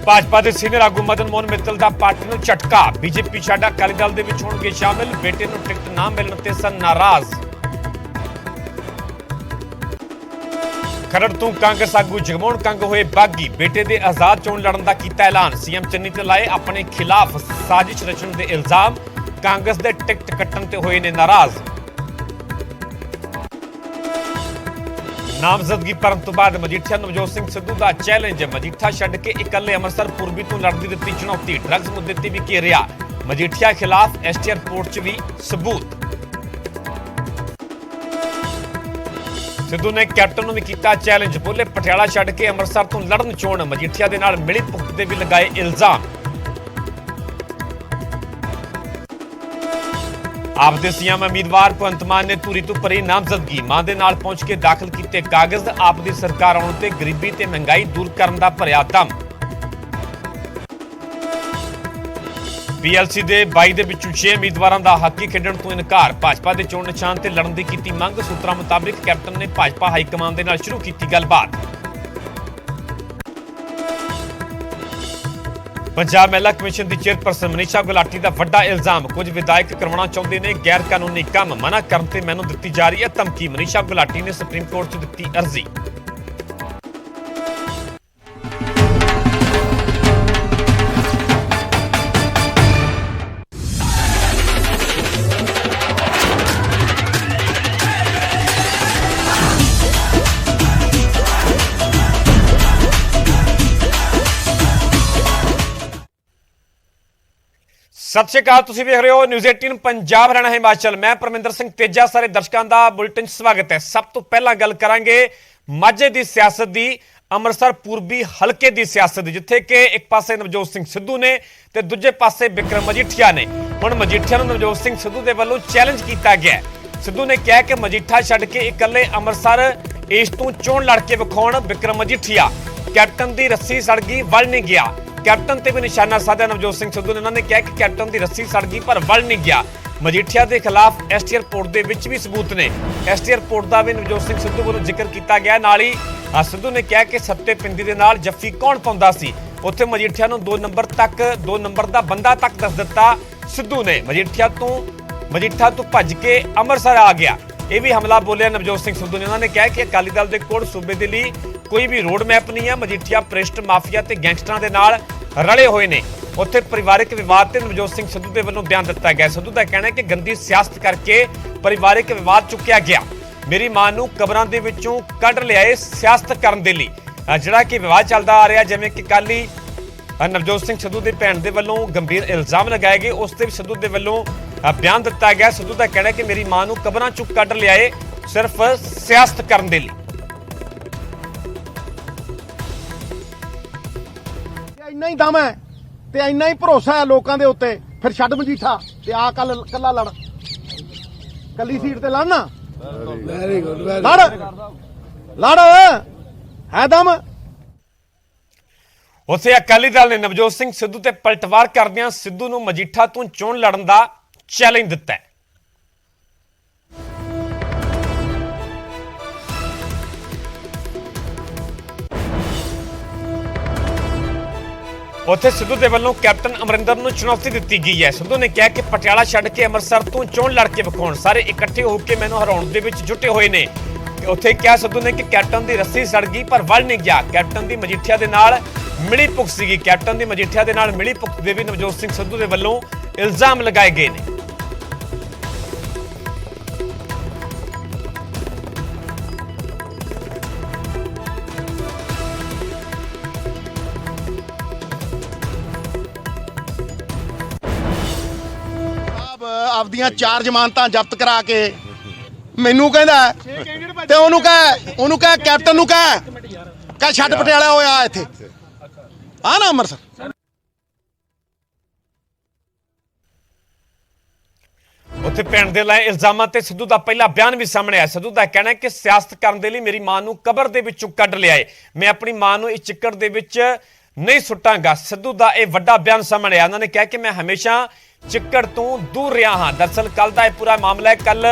भाजपा के सीनियर आगू मदन मोहन मित्तल का पार्टी को झटका। बीजेपी छड्ड अकाली दल के होणगे शामिल। बेटे को टिकट ना मिलने ते सन नाराज। खरड़ तो कांग्रेस आगू जगमोहन कंग होए बागी। बेटे के आजाद चोण लड़न का किया ऐलान। सीएम चन्नी ते लाए अपने खिलाफ साजिश रचन के इल्जाम। कांग्रेस के टिकट कट्टन ते होए ने नाराज। नामजदगी भरन तो बाद मजीठिया नवजोत सिंह सिद्धू का चैलेंज। मजीठा छड्ड के इकल्ले अमृतसर पूर्बी तो लड़ती दित्ती चुनौती। ड्रग्स मुद्दे ते भी घेरिया। मजीठिया खिलाफ एसटी रिपोर्ट च भी सबूत। सिद्धू ने कैप्टन को भी किया चैलेंज। बोले पटियाला छड्ड के अमृतसर तो लड़न चोण। मजीठिया के नाल मिली भुगत के भी लगाए इल्जाम। आप दे सीएम उम्मीदवार भगवंत मान ने धूरी तो भरी नामजदगी। मां दे नाल पहुंच के दाखिल किए कागज। आप दी सरकार आउण ते गरीबी ते महंगाई दूर करन दा भरिया दम। पीएलसी दे 22 दे विचों 6 उम्मीदवारों का हाकी खेडण तो इनकार। भाजपा के चोण निशान ते लड़न की कीती मंग। सूत्रां मुताबिक कैप्टन ने भाजपा हाईकमान दे नाल शुरू की गलबात। पंजाब महिला कमिशन की चेयरपर्सन मनीषा गुलाटी का वड्डा इल्जाम। कुछ विधायक करवाना चाहते हैं गैर कानूनी काम। मना करन ते मैनूं दित्ती जा रही है धमकी। मनीषा गुलाटी ने सुप्रीम कोर्ट च दित्ती अर्जी। सत श्री अकाल, तुसीं वेख रहे हो न्यूज़ 18 पंजाब हरियाणा हिमाचल। मैं परमिंदर सिंह तेजा। सारे दर्शकों का बुलेटिन स्वागत है। सब तो पहला गल करांगे माझे की सियासत की। अमृतसर पूर्वी हल्के की सियासत जिथे कि एक पासे नवजोत सिंह सिद्धू ने ते दूजे पासे बिक्रम मजीठिया ने। हुण मजीठिया नूं नवजोत सिंह सिद्धू के वल्लों चैलेंज किया गया। सिद्धू ने कहा कि मजीठा छड्ड के इकल्ले अमृतसर इस तों चोण लड़ के विखाउण बिक्रम मजीठिया। कैप्टन की रस्सी सड़ गई, वल नहीं गया। कैप्टन ते भी निशाना साधा नवजोत सिंह सिद्धू ने। उन्होंने कहा कि कैप्टन की रस्सी सड़ गई पर वल नहीं गया। मजीठिया के खिलाफ एसटी रिपोर्ट के विच भी सबूत ने। एसटी रिपोर्ट का भी नवजोत सिंह सिद्धू वालों जिक्र किया गया। नाल ही सिद्धू ने कहा कि सत्ते पिंडी के नाल जफ्फी कौन पाउंदा सी। उत्थे मजीठिया नूं 2 नंबर का बंदा तक दस दिता सिद्धू ने। मजीठा तो भज के अमृतसर आ गया। यह भी हमला बोलिया नवजोत सिंह सिद्धू ने। उन्होंने कहा कि अकाली दल के कोल सूबे के लिए कोई भी रोड मैप नहीं है। मजीठिया भ्रिष्ट माफिया ते गैंगस्टरां दे नाल रले हुए ने। उत्थे परिवारिक विवाद ते नवजोत सिंह सिद्धू के वल्लों बयान दिता गया। सिद्धू का कहना है कि गंदी सियासत करके परिवारिक विवाद चुक्या गया। मेरी मां नूं कबरां दे विचों कढ लियाए सियासत करन दे लई। जिहड़ा कि विवाद चलदा आ रहा, जिवें कि कल ही नवजोत सिंह सिद्धू की भैन के वल्लों गंभीर इल्जाम लगाए गए, उस ते भी सिद्धू के वल्लों बयान दिता गया। सिद्धू का कहना है कि मेरी मां नूं कबरां चों कढ लियाए सिर्फ सियासत करन दे लई। इन्ना ही दम है ते इन्ना ही भरोसा है लोगों के उत्ते। फिर छड्ड मजीठा ते आ कल्ला लड़, कली सीट ते लड़ना। लड़ है दम। उत्थे अकाली दल ने नवजोत सिंह सिद्धू ते पलटवार करदियां सिद्धू नूं मजीठा तो चोण लड़न का चैलेंज दिता है। उत्थे सिद्धू के वल्लों कैप्टन अमरिंदर नूं चुनौती दी गई है। सिद्धू ने कहा कि पटियाला छड्ड के अमृतसर तो चोण लड़ के विखाउण। सारे इकट्ठे होकर मैनूं हराउण दे विच जुटे हुए ने। उत्थे कहा सिद्धू ने कि कैप्टन की रस्सी सड़ गई पर वल नहीं गया। कैप्टन की मजीठिया के नाल मिली भुगत सीगी। कैप्टन की मजीठिया के नाल मिली भुगत दे भी नवजोत सिंह सिद्धू के वल्लों इल्जाम लगाए गए ने। ਆਪਦੀਆਂ 4 ਜ਼ਮਾਨਤਾਂ ਜ਼ਬਤ ਕਰਾ ਕੇ ਮੈਨੂੰ ਕਹਿੰਦਾ ਤੇ ਉਹਨੂੰ ਕਹੇ ਕੈਪਟਨ ਨੂੰ ਕਹੇ ਛੱਡ ਪਟਿਆਲਾ ਹੋਇਆ ਇੱਥੇ ਆ ਨਾ ਅੰਮ੍ਰਿਤਸਰ। उत्थे भैन दे लाए इल्जामां ते सिद्धू का पहला बयान भी सामने आया। सिद्धू का कहना है कि सियासत करने के लिए मेरी मां नूं कबर दे विचों कढ लिया है। मैं अपनी मां नूं इस चिक्कड़ दे विच नहीं सुट्टांगा। सिद्धू का यह वड्डा बयान सामने आया। उन्होंने कहा कि मैं हमेशा चिक्कड़ तो दूर रहा हाँ। दरअसल कल का यह पूरा मामला है। कल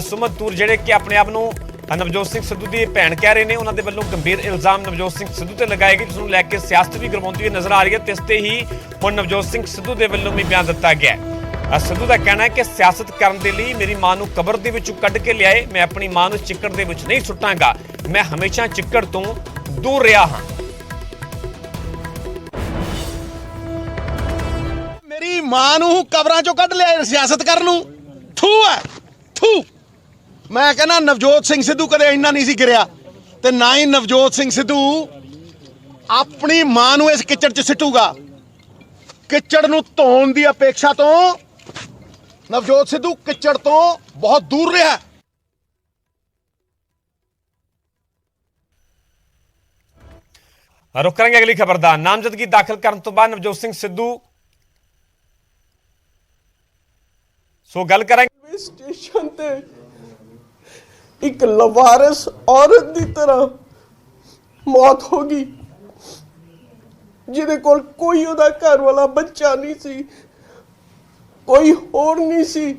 सुमन तूर जिहड़े कि अपने आप नूं ਨਵਜੋਤ ਸਿੰਘ ਸਿੱਧੂ ਦੀ ਭੈਣ ਕਹਿ ਰਹੇ ਨੇ। ਉਹਨਾਂ ਦੇ ਵੱਲੋਂ ਗੰਭੀਰ ਇਲਜ਼ਾਮ ਨਵਜੋਤ ਸਿੰਘ ਸਿੱਧੂ ਤੇ ਲਗਾਏ ਗਏ, ਜਿਸ ਨੂੰ ਲੈ ਕੇ ਸਿਆਸਤ ਵੀ ਗਰਮਾਉਂਦੀ ਹੋਈ ਨਜ਼ਰ ਆ ਰਹੀ ਹੈ ਤੇ ਇਸ ਤੇ ਹੀ ਹੁਣ ਨਵਜੋਤ ਸਿੰਘ ਸਿੱਧੂ ਦੇ ਵੱਲੋਂ ਵੀ ਬਿਆਨ ਦਿੱਤਾ ਗਿਆ ਹੈ। ਸਿੱਧੂ ਦਾ ਕਹਿਣਾ ਹੈ ਕਿ ਸਿਆਸਤ ਕਰਨ ਦੇ ਲਈ ਮੇਰੀ ਮਾਂ ਨੂੰ ਕਬਰ ਦੇ ਵਿੱਚੋਂ ਕੱਢ ਕੇ ਲਿਆਏ, ਮੈਂ ਆਪਣੀ ਮਾਂ ਨੂੰ ਚਿੱਕੜ ਦੇ ਵਿੱਚ ਨਹੀਂ ਸੁੱਟਾਂਗਾ, ਮੈਂ ਹਮੇਸ਼ਾ ਚਿੱਕੜ ਤੋਂ ਦੂਰ ਰਿਹਾ ਹਾਂ। ਮੇਰੀ ਮਾਂ ਨੂੰ ਕਬਰਾਂ ਚੋਂ ਕੱਢ ਲਿਆ ਸਿਆਸਤ ਕਰਨ ਨੂੰ, ਥੂ ਹੈ ਥੂ। ਮੈਂ ਕਹਿੰਦਾ ਨਵਜੋਤ ਸਿੰਘ ਸਿੱਧੂ ਕਦੇ ਇੰਨਾ ਨਹੀਂ ਸੀ ਗਿਰਿਆ ਤੇ ਨਾ ਹੀ ਨਵਜੋਤ ਸਿੰਘ ਸਿੱਧੂ ਆਪਣੀ ਮਾਂ ਨੂੰ ਇਸ ਕਿਚੜ 'ਚ ਸਿੱਟੂਗਾ। ਕਿਚੜ ਨੂੰ ਧੋਣ ਦੀ ਅਪੇक्षा ਤੋਂ ਨਵਜੋਤ ਸਿੱਧੂ ਕਿਚੜ ਤੋਂ ਬਹੁਤ ਦੂਰ ਰਿਹਾ। ਰੁਕ ਕਰਾਂਗੇ ਅਗਲੀ ਖਬਰ ਦਾ। ਨਾਮਜ਼ਦਗੀ ਦਾਖਲ ਕਰਨ ਤੋਂ ਬਾਅਦ ਨਵਜੋਤ ਸਿੰਘ ਸਿੱਧੂ ਸੋ ਗੱਲ ਕਰਾਂਗੇ ਸਟੇਸ਼ਨ ਤੇ ਇੱਕ ਲਵਾਰਸ ਔਰਤ ਦੀ ਤਰ੍ਹਾਂ ਮੌਤ ਹੋ ਗਈ, ਜਿਹਦੇ ਕੋਲ ਕੋਈ ਉਹਦਾ ਘਰ ਵਾਲਾ ਬੱਚਾ ਨਹੀਂ ਸੀ, ਕੋਈ ਹੋਰ ਨਹੀਂ ਸੀ,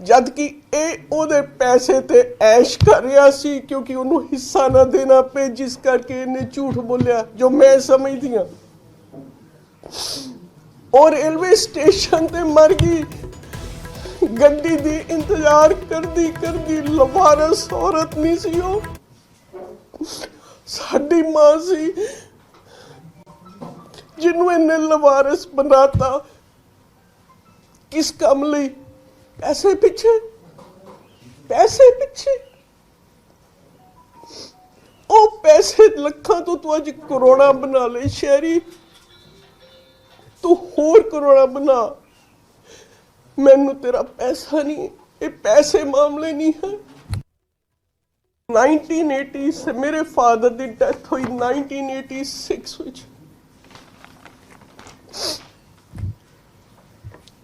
ਜਦ ਕਿ ਇਹ ਉਹਦੇ ਪੈਸੇ ਤੇ ਐਸ਼ ਕਰ ਰਿਹਾ ਸੀ ਕਿਉਂਕਿ ਉਹਨੂੰ ਹਿੱਸਾ ਨਾ ਦੇਣਾ ਪਏ, ਜਿਸ ਕਰਕੇ ਇਹਨੇ ਝੂਠ ਬੋਲਿਆ, ਜੋ ਮੈਂ ਸਮਝਦੀ ਹਾਂ। ਔਰ ਰੇਲਵੇ ਸਟੇਸ਼ਨ ਤੇ ਮਰ ਗਈ, ਗੱਡੀ ਦੀ ਇੰਤਜ਼ਾਰ ਕਰਦੀ ਕਰਦੀ। ਲਵਾਰਸ ਔਰਤ ਨਹੀਂ ਸੀ ਉਹ, ਸਾਡੀ ਮਾਂ ਸੀ ਜਿਹਨੂੰ ਇਹਨੇ ਲਵਾਰਸ ਬਣਾਤਾ। ਕਿਸ ਕੰਮ ਲਈ? ਪੈਸੇ ਪਿੱਛੇ, ਪੈਸੇ ਪਿੱਛੇ। ਉਹ ਪੈਸੇ ਲੱਖਾਂ ਤੋਂ ਤੂੰ ਅੱਜ ਕਰੋੜਾਂ ਬਣਾ ਲੈ ਸ਼ਹਿਰੀ, ਤੂੰ ਹੋਰ ਕਰੋੜਾਂ ਬਣਾ, ਮੈਨੂੰ ਤੇਰਾ ਪੈਸਾ ਨਹੀਂ। ਇਹ ਪੈਸੇ ਮਾਮਲੇ ਨਹੀਂ ਹੈ। 1980 ਸੇ ਮੇਰੇ ਫਾਦਰ ਦੀ ਡੈਥ ਹੋਈ 1986 ਵਿੱਚ,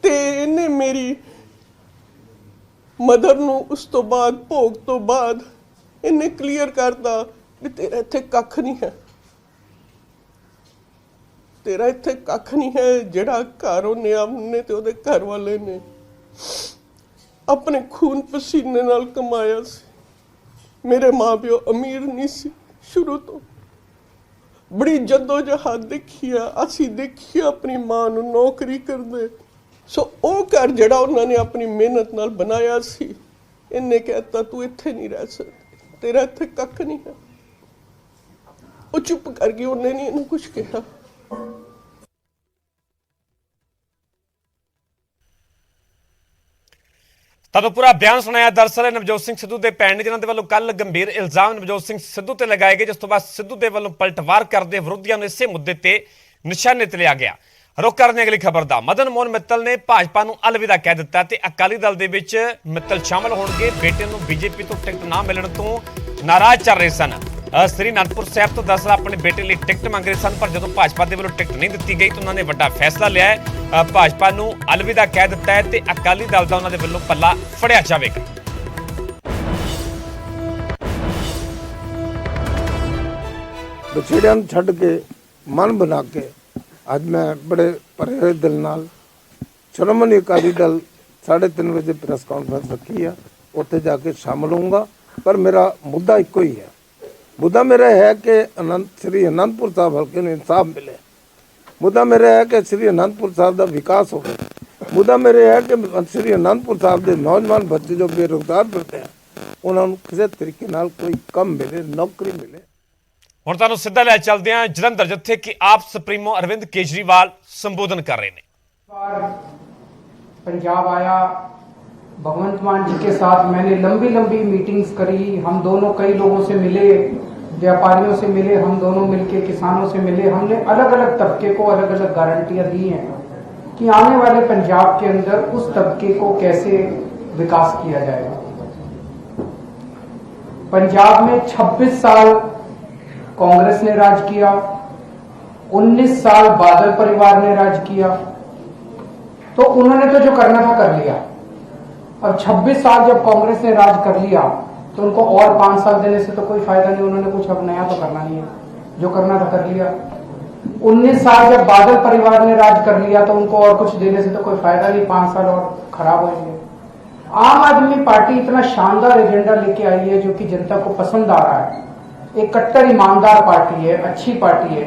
ਤੇ ਇਹਨੇ ਮੇਰੀ ਮਦਰ ਨੂੰ ਉਸ ਤੋਂ ਬਾਅਦ ਭੋਗ ਤੋਂ ਬਾਅਦ ਇਹਨੇ ਕਲੀਅਰ ਕਰਤਾ ਵੀ ਤੇਰਾ ਇੱਥੇ ਕੱਖ ਨਹੀਂ ਹੈ, ਤੇਰਾ ਇੱਥੇ ਕੱਖ ਨਹੀਂ ਹੈ। ਜਿਹੜਾ ਘਰ ਉਹਨੇ ਆਪਣੇ ਤੇ ਉਹਦੇ ਘਰ ਵਾਲੇ ਨੇ ਆਪਣੇ ਖੂਨ ਪਸੀਨੇ ਨਾਲ ਕਮਾਇਆ ਸੀ। ਮੇਰੇ ਮਾਂ-ਪਿਓ ਅਮੀਰ ਨਹੀਂ ਸੀ ਸ਼ੁਰੂ ਤੋਂ, ਬੜੀ ਜਦੋਜਹਿਦ ਦੇਖੀ ਆ ਅਸੀਂ, ਦੇਖੀ ਆਪਣੀ ਮਾਂ ਨੂੰ ਨੌਕਰੀ ਕਰਦੇ। ਸੋ ਉਹ ਘਰ ਜਿਹੜਾ ਉਹਨਾਂ ਨੇ ਆਪਣੀ ਮਿਹਨਤ ਨਾਲ ਬਣਾਇਆ ਸੀ, ਇਹਨੇ ਕਹਿਤਾ ਤੂੰ ਇੱਥੇ ਨਹੀਂ ਰਹਿ ਸਕਦਾ, ਤੇਰਾ ਇੱਥੇ ਕੱਖ ਨਹੀਂ ਹੈ। ਉਹ ਚੁੱਪ ਕਰ ਗਈ, ਉਹਨੇ ਨਹੀਂ ਇਹਨੂੰ ਕੁਝ ਕਿਹਾ। ਤੁਹਾਨੂੰ ਪੂਰਾ ਬਿਆਨ ਸੁਣਾਇਆ। ਦਰਅਸਲ ਨਵਜੋਤ ਸਿੰਘ ਸਿੱਧੂ ਦੇ ਭੈਣ ਨੇ, ਜਿਨ੍ਹਾਂ ਦੇ ਵੱਲੋਂ ਕੱਲ ਗੰਭੀਰ ਇਲਜ਼ਾਮ ਨਵਜੋਤ ਸਿੰਘ ਸਿੱਧੂ ਤੇ ਲਗਾਏ ਗਏ, ਜਿਸ ਤੋਂ ਬਾਅਦ ਸਿੱਧੂ ਦੇ ਵੱਲੋਂ ਪਲਟਵਾਰ ਕਰਦੇ ਵਿਰੋਧੀਆਂ ਨੂੰ ਇਸੇ ਮੁੱਦੇ ਤੇ ਨਿਸ਼ਾਨੇ ਤੇ ਲਿਆ ਗਿਆ। ਰੁਕ ਕਰਦੇ ਅਗਲੀ ਖਬਰ ਦਾ। ਮਦਨ ਮੋਹਨ ਮਿੱਤਲ ਨੇ ਭਾਜਪਾ ਨੂੰ ਅਲਵਿਦਾ ਕਹਿ ਦਿੱਤਾ ਤੇ ਅਕਾਲੀ ਦਲ ਦੇ ਵਿੱਚ ਮਿੱਤਲ ਸ਼ਾਮਲ ਹੋਣਗੇ। ਬੇਟੇ ਨੂੰ ਬੀਜੇਪੀ ਤੋਂ ਟਿਕਟ ਨਾ ਮਿਲਣ ਤੋਂ ਨਾਰਾਜ਼ ਚੱਲ ਰਹੇ ਸਨ। ਸ੍ਰੀ ਅਨੰਦਪੁਰ ਸਾਹਿਬ ਤੋਂ ਦਰਅਸਲ ਆਪਣੇ ਬੇਟੇ ਲਈ ਟਿਕਟ ਮੰਗ ਰਹੇ ਸਨ, ਪਰ ਜਦੋਂ ਭਾਜਪਾ ਦੇ ਵੱਲੋਂ ਟਿਕਟ ਨਹੀਂ ਦਿੱਤੀ ਗਈ ਤਾਂ ਉਹਨਾਂ ਨੇ ਵੱਡਾ ਫੈਸਲਾ ਲਿਆ ਹੈ। ਭਾਜਪਾ ਨੂੰ ਅਲਵਿਦਾ ਕਹਿ ਦਿੱਤਾ ਹੈ ਤੇ ਅਕਾਲੀ ਦਲ ਦਾ ਉਹਨਾਂ ਦੇ ਵੱਲੋਂ ਪੱਲਾ ਫੜਿਆ ਜਾਵੇਗਾ। ਵਿਛੜਿਆਂ ਨੂੰ ਛੱਡ ਕੇ ਮਨ ਬਣਾ ਕੇ ਅੱਜ ਮੈਂ ਬੜੇ ਭਰੇ ਹੋਏ ਦਿਲ ਨਾਲ ਸ਼੍ਰੋਮਣੀ ਅਕਾਲੀ ਦਲ 3:30 ਵਜੇ ਪ੍ਰੈਸ ਕਾਨਫਰੰਸ ਰੱਖੀ ਆ, ਉੱਥੇ ਜਾ ਕੇ ਸ਼ਾਮਲ ਹੋਊਂਗਾ। ਪਰ ਮੇਰਾ ਮੁੱਦਾ ਇੱਕੋ ਹੀ ਹੈ। ਮੁੱਦਾ ਮੇਰਾ ਹੈ ਕਿ ਸ੍ਰੀ ਅਨੰਦਪੁਰ ਸਾਹਿਬ ਹਲਕੇ ਨੂੰ ਇਨਸਾਫ ਮਿਲੇ। ਮੁੱਦਾ ਮੇਰਾ ਹੈ ਕਿ ਸ੍ਰੀ ਅਨੰਦਪੁਰ ਸਾਹਿਬ ਦਾ ਵਿਕਾਸ ਹੋਵੇ। ਮੁੱਦਾ ਮੇਰਾ ਹੈ ਕਿ ਸ੍ਰੀ ਅਨੰਦਪੁਰ ਸਾਹਿਬ ਦੇ ਨੌਜਵਾਨ ਬੱਚੇ ਜੋ ਬੇਰੁਜ਼ਗਾਰ ਫਿਰਦੇ ਆ, ਉਹਨਾਂ ਨੂੰ ਕਿਸੇ ਤਰੀਕੇ ਨਾਲ ਕੋਈ ਕੰਮ ਮਿਲੇ, ਨੌਕਰੀ ਮਿਲੇ। ਹੁਣ ਤੁਹਾਨੂੰ ਸਿੱਧਾ ਲੈ ਚੱਲਦੇ ਹਾਂ ਜਲੰਧਰ, ਜਿੱਥੇ ਕਿ ਆਪ ਸੁਪਰੀਮੋ ਅਰਵਿੰਦ ਕੇਜਰੀਵਾਲ ਸੰਬੋਧਨ ਕਰ ਰਹੇ ਨੇ। पंजाब आया, भगवंत मान जी के साथ मैंने लंबी लंबी मीटिंग्स करी। हम दोनों कई लोगों से मिले, व्यापारियों से मिले, हम दोनों मिलके किसानों से मिले। हमने अलग अलग तबके को अलग अलग गारंटियां दी हैं कि आने वाले पंजाब के अंदर उस तबके को कैसे विकास किया जाएगा। पंजाब में 26 साल कांग्रेस ने राज किया, 19 साल बादल परिवार ने राज किया, तो उन्होंने तो जो करना था कर लिया। अब 26 साल जब कांग्रेस ने राज कर लिया तो उनको और 5 साल देने से तो कोई फायदा नहीं, उन्होंने कुछ अब नया तो करना नहीं है, जो करना था कर लिया। 19 साल जब बादल परिवार ने राज कर लिया तो उनको और कुछ देने से तो कोई फायदा नहीं, 5 साल और खराब होंगे। आम आदमी पार्टी इतना शानदार एजेंडा लेके आई है जो कि जनता को पसंद आ रहा है, एक कट्टर ईमानदार पार्टी है, अच्छी पार्टी है,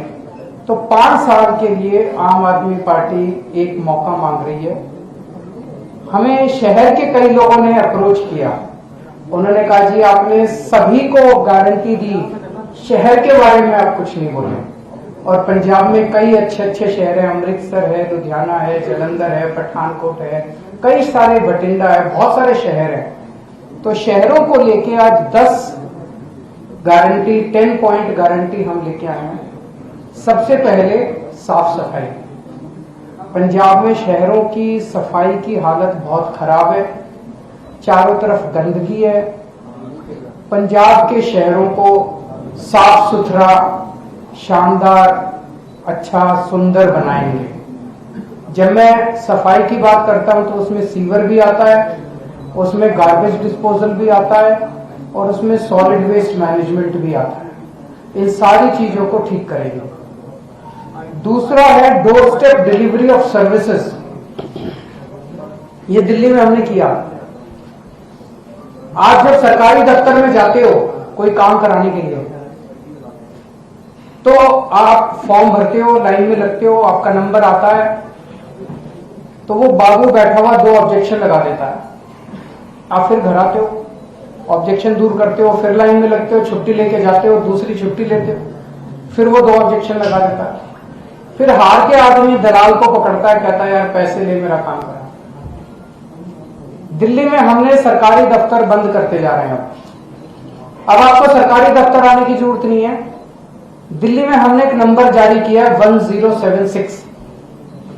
तो 5 साल के लिए आम आदमी पार्टी एक मौका मांग रही है। हमें शहर के कई लोगों ने अप्रोच किया, उन्होंने कहा जी आपने सभी को गारंटी दी, शहर के बारे में आप कुछ नहीं बोले। और पंजाब में कई अच्छे अच्छे शहर हैं, अमृतसर है, लुधियाना है, जलंधर है, पठानकोट है, कई सारे, बठिंडा है, बहुत सारे शहर हैं। तो शहरों को लेके आज 10 गारंटी, 10 पॉइंट गारंटी हम लेके आए हैं। सबसे पहले साफ सफाई। पंजाब में शहरों की सफाई की हालत बहुत खराब है, चारों तरफ गंदगी है। पंजाब के शहरों को साफ सुथरा, शानदार, अच्छा, सुंदर बनाएंगे। जब मैं सफाई की बात करता हूं तो उसमें सीवर भी आता है, उसमें गार्बेज डिस्पोजल भी आता है और उसमें सॉलिड वेस्ट मैनेजमेंट भी आता है। इन सारी चीजों को ठीक करेंगे। दूसरा है door step delivery of services. ये दिल्ली में हमने किया। आज जब सरकारी दफ्तर में जाते हो कोई काम कराने के लिए, तो आप फॉर्म भरते हो, लाइन में लगते हो, आपका नंबर आता है, तो वो बाबू बैठा हुआ 2 ऑब्जेक्शन लगा देता है। आप फिर घर आते हो, ऑब्जेक्शन दूर करते हो, फिर लाइन में लगते हो, छुट्टी लेके जाते हो, दूसरी छुट्टी लेते हो, फिर वो 2 ऑब्जेक्शन लगा देता है। फिर हार के आदमी दलाल को पकड़ता है, कहता है यार पैसे ले, मेरा काम करा। दिल्ली में हमने सरकारी दफ्तर बंद करते जा रहे हैं। अब आपको सरकारी दफ्तर आने की जरूरत नहीं है। दिल्ली में हमने एक नंबर जारी किया है 1076।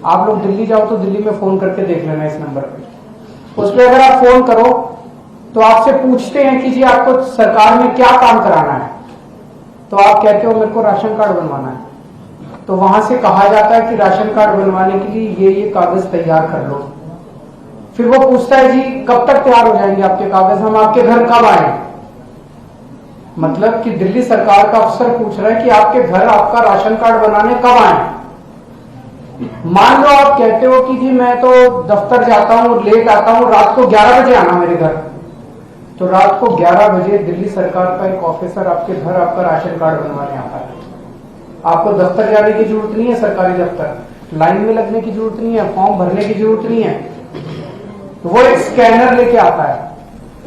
आप लोग दिल्ली जाओ तो दिल्ली में फोन करके देख लेना इस नंबर पे। उस पर अगर आप फोन करो तो आपसे पूछते हैं कि जी आपको सरकार में क्या काम कराना है, तो आप कहते हो मेरे को राशन कार्ड बनवाना है। तो वहां से कहा जाता है कि राशन कार्ड बनवाने के लिए ये कागज तैयार कर लो। फिर वो पूछता है जी कब तक तैयार हो जाएंगे आपके कागज, हम आपके घर कब आए। मतलब कि दिल्ली सरकार का अफसर पूछ रहा है कि आपके घर आपका राशन कार्ड बनाने कब आए। मान लो आप कहते हो कि जी मैं तो दफ्तर जाता हूं, लेट आता हूं, रात को 11 बजे आना मेरे घर, तो रात को 11 बजे दिल्ली सरकार का एक ऑफिसर आपके घर आपका राशन कार्ड बनवाने आता है। आपको दफ्तर जाने की जरूरत नहीं है, सरकारी दफ्तर, लाइन में लगने की जरूरत नहीं है, फॉर्म भरने की जरूरत नहीं है। तो वो एक स्कैनर लेके आता है,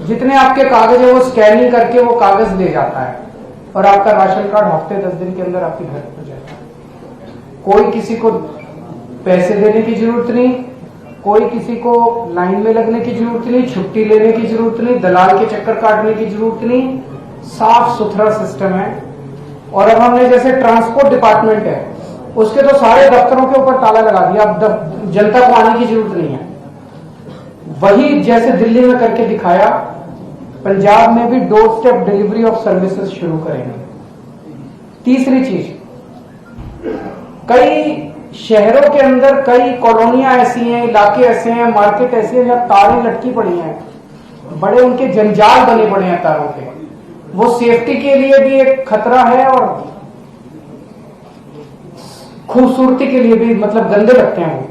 जितने आपके कागज है वो स्कैनिंग करके वो कागज ले जाता है और आपका राशन कार्ड हफ्ते 10 दिन के अंदर आपके घर पहुंच जाता है। कोई किसी को पैसे देने की जरूरत नहीं, कोई किसी को लाइन में लगने की जरूरत नहीं, छुट्टी लेने की जरूरत नहीं, दलाल के चक्कर काटने की जरूरत नहीं। साफ सुथरा सिस्टम है। और अब हमने जैसे ट्रांसपोर्ट डिपार्टमेंट है, उसके तो सारे दफ्तरों के ऊपर ताला लगा दिया, अब जनता को आने की जरूरत नहीं है। वही जैसे दिल्ली में करके दिखाया, पंजाब में भी door step delivery of services शुरू करेंगे। तीसरी चीज, कई शहरों के अंदर कई कॉलोनियां ऐसी हैं, इलाके ऐसे हैं, मार्केट ऐसी है जहां तारें लटकी पड़ी हैं, बड़े उनके जंजाल बने पड़े हैं तारों के। वो सेफ्टी के लिए भी एक खतरा है और खूबसूरती के लिए भी, मतलब गंदे लगते हैं वो।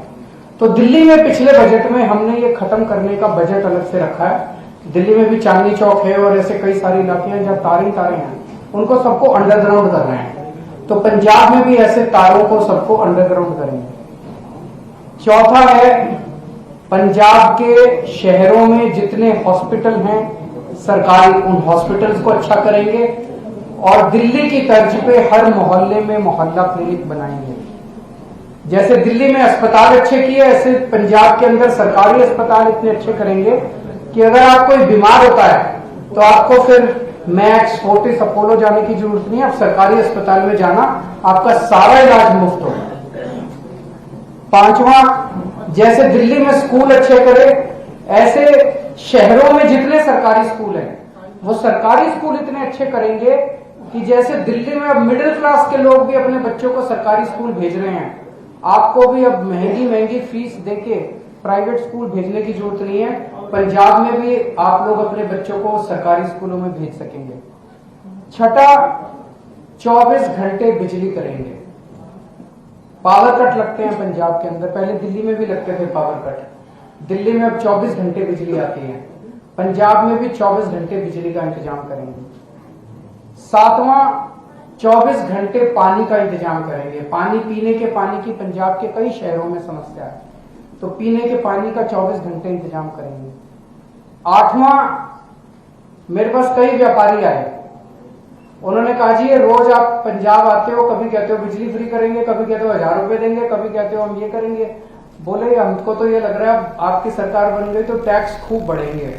तो दिल्ली में पिछले बजट में हमने ये खत्म करने का बजट अलग से रखा है। दिल्ली में भी चांदनी चौक है और ऐसे कई सारे इलाके हैं जहां तारे हैं, उनको सबको अंडरग्राउंड कर रहे हैं। तो पंजाब में भी ऐसे तारों को सबको अंडरग्राउंड करेंगे। चौथा है, पंजाब के शहरों में जितने हॉस्पिटल हैं सरकारी, उन हॉस्पिटल्स को अच्छा करेंगे और दिल्ली की तर्ज पे हर मोहल्ले में मोहल्ला क्लिनिक बनाएंगे। जैसे दिल्ली में अस्पताल अच्छे किए, ऐसे पंजाब के अंदर सरकारी अस्पताल इतने अच्छे करेंगे कि अगर आप कोई बीमार होता है तो आपको फिर मैक्स, फोर्टिस, अपोलो जाने की जरूरत नहीं है। आप सरकारी अस्पताल में जाना, आपका सारा इलाज मुफ्त होगा। पांचवा, जैसे दिल्ली में स्कूल अच्छे करे, ऐसे शहरों में जितने सरकारी स्कूल हैं वो सरकारी स्कूल इतने अच्छे करेंगे कि जैसे दिल्ली में अब मिडिल क्लास के लोग भी अपने बच्चों को सरकारी स्कूल भेज रहे हैं, आपको भी अब महंगी महंगी फीस देके प्राइवेट स्कूल भेजने की जरूरत नहीं है। पंजाब में भी आप लोग अपने बच्चों को सरकारी स्कूलों में भेज सकेंगे। छठा, 24 घंटे बिजली करेंगे। पावर कट लगते हैं पंजाब के अंदर, पहले दिल्ली में भी लगते थे पावर कट, दिल्ली में अब 24 घंटे बिजली आती है। पंजाब में भी 24 घंटे बिजली का इंतजाम करेंगे। 7वां 24 घंटे पानी का इंतजाम करेंगे। पानी, पीने के पानी की पंजाब के कई शहरों में समस्या है, तो पीने के पानी का 24 घंटे इंतजाम करेंगे। 8वां, मेरे पास कई व्यापारी आए, उन्होंने कहा जी ये रोज आप पंजाब आते हो, कभी कहते हो बिजली फ्री करेंगे, कभी कहते हो 1000 रुपए देंगे, कभी कहते हो हम ये करेंगे। बोले हमको तो ये लग रहा है आपकी सरकार बन गई तो टैक्स खूब बढ़ेंगे।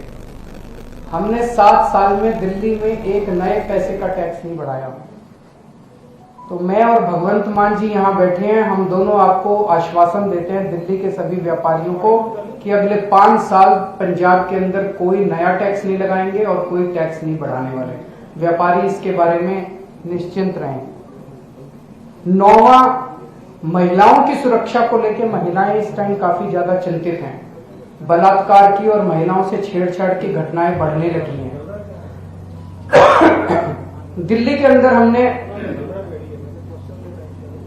हमने 7 साल में दिल्ली में एक नए पैसे का टैक्स नहीं बढ़ाया। तो मैं और भगवंत मान जी यहाँ बैठे हैं, हम दोनों आपको आश्वासन देते हैं दिल्ली के सभी व्यापारियों को कि अगले 5 साल पंजाब के अंदर कोई नया टैक्स नहीं लगाएंगे और कोई टैक्स नहीं बढ़ाने वाले। व्यापारी इसके बारे में निश्चिंत रहें। 9वां, महिलाओं की सुरक्षा को लेकर महिलाएं इस टाइम काफी ज्यादा चिंतित हैं। बलात्कार की और महिलाओं से छेड़छाड़ की घटनाएं बढ़ने लगी हैं। दिल्ली के अंदर हमने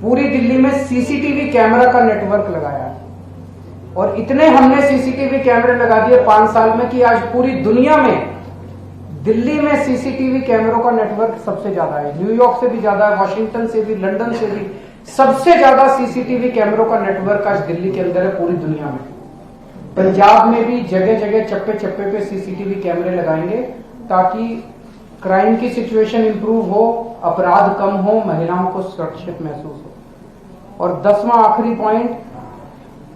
पूरी दिल्ली में सीसीटीवी कैमरा का नेटवर्क लगाया है और इतने हमने सीसीटीवी कैमरे लगा दिए 5 साल में कि आज पूरी दुनिया में दिल्ली में सीसीटीवी कैमरों का नेटवर्क सबसे ज्यादा है। न्यूयॉर्क से भी ज्यादा है, वॉशिंगटन से भी, लंदन से भी सबसे ज्यादा सीसीटीवी कैमरों का नेटवर्क आज दिल्ली के अंदर है पूरी दुनिया में। पंजाब में भी जगह जगह चप्पे चप्पे पे सीसीटीवी कैमरे लगाएंगे ताकि क्राइम की सिचुएशन इंप्रूव हो, अपराध कम हो, महिलाओं को सुरक्षित महसूस हो। और 10वां आखिरी पॉइंट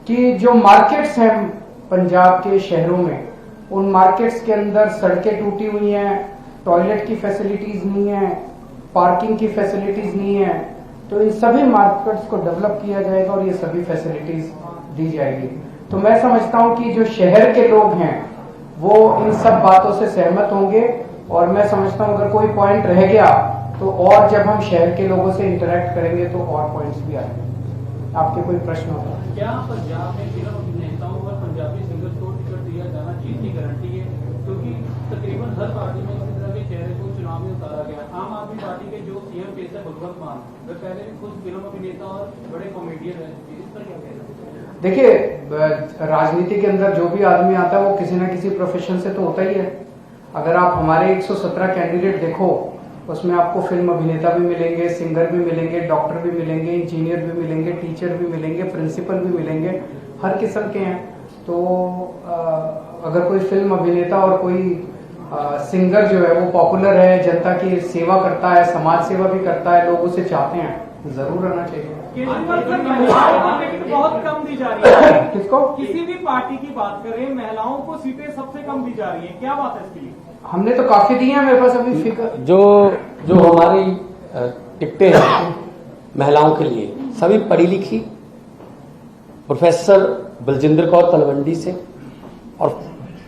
कि जो मार्केट्स हैं पंजाब के शहरों में, उन मार्केट्स के अंदर सड़कें टूटी हुई हैं, टॉयलेट की फैसिलिटीज नहीं है, पार्किंग की फैसिलिटीज नहीं है, तो इन सभी मार्केट्स को डेवलप किया जाएगा और ये सभी फैसिलिटीज दी जाएगी। तो मैं समझता हूं कि जो शहर के लोग हैं वो इन सब बातों से सहमत होंगे और मैं समझता हूं अगर कोई पॉइंट रह गया तो और जब हम शहर के लोगों से इंटरेक्ट करेंगे तो और पॉइंट्स भी आएंगे। आपके कोई प्रश्न होगा? क्या पंजाब में फिल्म अभिनेताओं और पंजाबी सिंगर्स को टिकट दिया जाना जीत की गारंटी है? क्योंकि तकरीबन हर पार्टी में इसी तरह के चेहरे को चुनाव में उतारा गया। आम आदमी पार्टी के जो सीएम केस है भगवंत मान, वे पहले भी खुद फिल्म अभिनेता और बड़े कॉमेडियन रह चुके, इस पर क्या कहना है? देखिए, राजनीति के अंदर जो भी आदमी आता है वो किसी न किसी प्रोफेशन से तो होता ही है। अगर आप हमारे 117 कैंडिडेट देखो, उसमें आपको फिल्म अभिनेता भी मिलेंगे, सिंगर भी मिलेंगे, डॉक्टर भी मिलेंगे, इंजीनियर भी मिलेंगे, टीचर भी मिलेंगे, प्रिंसिपल भी मिलेंगे, हर किस्म के हैं। तो अगर कोई फिल्म अभिनेता और कोई सिंगर जो है वो पॉपुलर है, जनता की सेवा करता है, समाज सेवा भी करता है, लोग उसे चाहते हैं, जरूर रहना चाहिए। लेकिन बहुत कम दी जा रही है। किसको? किसी भी पार्टी की बात करें, महिलाओं को सीटें सबसे कम दी जा रही है, क्या बात है इसके लिए? हमने तो काफी दी है, मेरे पास अभी फिगर जो हमारी टिकटें हैं महिलाओं के लिए, सभी पढ़ी लिखी, प्रोफेसर बलजिंदर कौर तलवंडी से और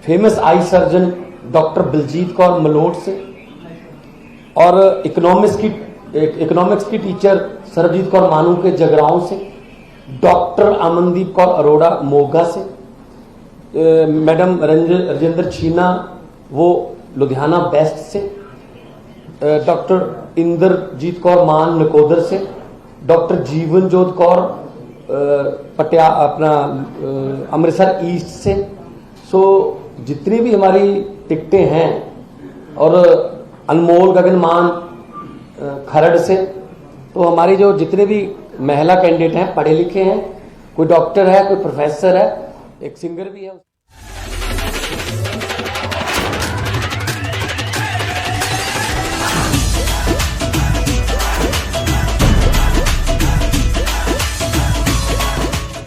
famous eye surgeon doctor Baljit Kaur Malout से और इकोनॉमिक्स की टीचर सरबजीत कौर मानू के जगराओं से, डॉक्टर अमनदीप कौर अरोड़ा मोगा से, मैडम राजेंद्र छीना वो लुधियाना वेस्ट से, डॉक्टर इंद्रजीत कौर मान नकोदर से, डॉक्टर जीवनजोत कौर अमृतसर ईस्ट से। सो जितनी भी हमारी टिकटें हैं और अनमोल गगनमान खरड़ से, तो हमारी जो जितने भी महिला कैंडिडेट हैं पढ़े लिखे हैं, कोई डॉक्टर है, कोई प्रोफेसर है, एक सिंगर भी है।